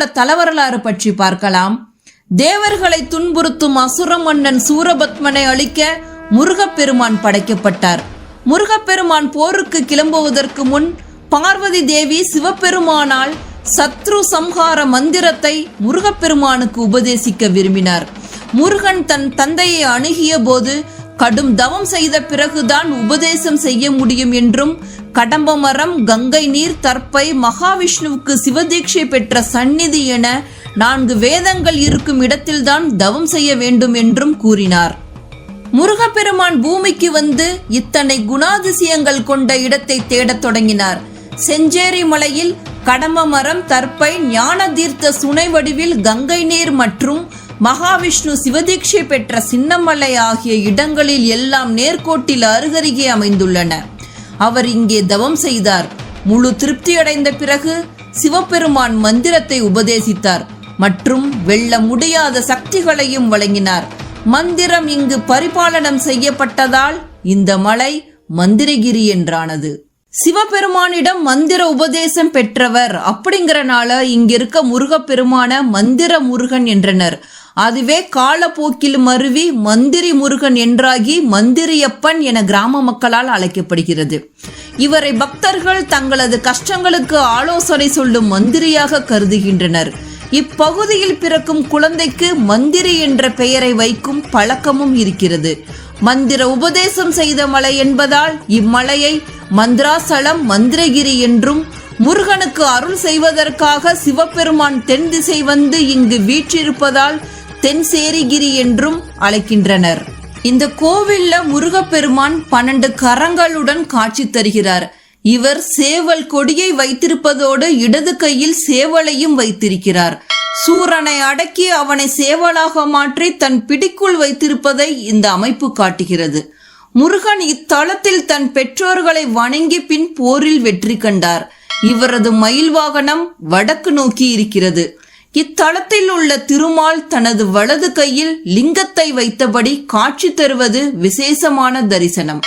கதையோட தலவரலாறு பற்றி பார்க்கலாம். தேவர்களை துன்புறுத்தும் அசுர மன்னன் சூரபத்மனை அழிக்க முருகப்பெருமான் படைக்கப்பட்டார். முருகப்பெருமான் போருக்கு கிளம்புவதற்கு முன் பார்வதி தேவி சிவபெருமானால் சத்ரு சம்ஹார மந்திரத்தை முருகப்பெருமானுக்கு உபதேசிக்க விரும்பினார். முருகன் தன் தந்தையை அணுகிய போது கடும் தவம் செய்த பிறகுதான் உபதேசம் செய்ய முடியும் என்றும், கடம்ப மரம், கங்கை நீர், தர்ப்பை, மகாவிஷ்ணுவுக்கு சிவதீட்சை பெற்ற சந்நிதி என 4 வேதங்கள் இருக்கும் இடத்தில்தான் தவம் செய்ய வேண்டும் என்றும் கூறினார். முருகப்பெருமான் பூமிக்கு வந்து இத்தனை குணாதிசயங்கள் கொண்ட இடத்தை தேடத் தொடங்கினார். செஞ்சேரி மலையில் கடம்ப மரம், தர்ப்பை, ஞான தீர்த்த சுனை வடிவில் கங்கை நீர் மற்றும் மகாவிஷ்ணு சிவதீட்சை பெற்ற சின்னமலை ஆகிய இடங்களில் எல்லாம் நேர்கோட்டில் அருகருகே அமைந்துள்ளன. அவர் இங்கே தவம் செய்தார். முழு திருப்தியடைந்த பிறகு சிவபெருமான் மந்திரத்தை உபதேசித்தார் மற்றும் வெல்ல முடியாத சக்திகளையும் வழங்கினார். மந்திரம் இங்கு பரிபாலனம் செய்யப்பட்டதால் இந்த மலை மந்திரகிரி என்றானது. சிவபெருமானிடம் மந்திர உபதேசம் பெற்றவர் அப்படிங்கறனால இங்க இருக்க முருகப்பெருமான மந்திர முருகன் என்றனர். அதுவே காலப்போக்கில் மருவி மந்திரி முருகன் என்றாகி மந்திரியப்பன் என கிராம மக்களால் அழைக்கப்படுகிறது. இவரை பக்தர்கள் தங்களது கஷ்டங்களுக்கு ஆலோசனை சொல்லும் மந்திரியாக கருதுகின்றனர். இப்பகுதியில் பிறக்கும் குழந்தைக்கு மந்திரி என்ற பெயரை வைக்கும் பழக்கமும் இருக்கிறது. மந்திர உபதேசம் செய்த மலை என்பதால் இம்மலையை மந்திராசலம், மந்திரகிரி என்றும், முருகனுக்கு அருள் செய்வதற்காக சிவபெருமான் தென் திசை வந்து இங்கு வீற்றிருப்பதால் தென்சேரிகிரி என்றும் அழைக்கின்றனர். இந்த கோவில்ல முருகப்பெருமான் 12 கரங்களுடன் காட்சி தருகிறார். இவர் சேவல் கொடியை வைத்திருப்பதோடு இடது கையில் சேவலையும் வைத்திருக்கிறார். சூரனை அடக்கி அவனை சேவலாக மாற்றி தன் பிடிக்குள் வைத்திருப்பதை இந்த அமைப்பு காட்டுகிறது. முருகன் இத்தலத்தில் தன் பெற்றோர்களை வணங்கி பின் போரில் வெற்றி கண்டார். இவரது மயில் வாகனம் வடக்கு நோக்கி இருக்கிறது. இத்தலத்தில் உள்ள திருமால் தனது வலது கையில் லிங்கத்தை வைத்தபடி காட்சி தருவது விசேஷமான தரிசனம்.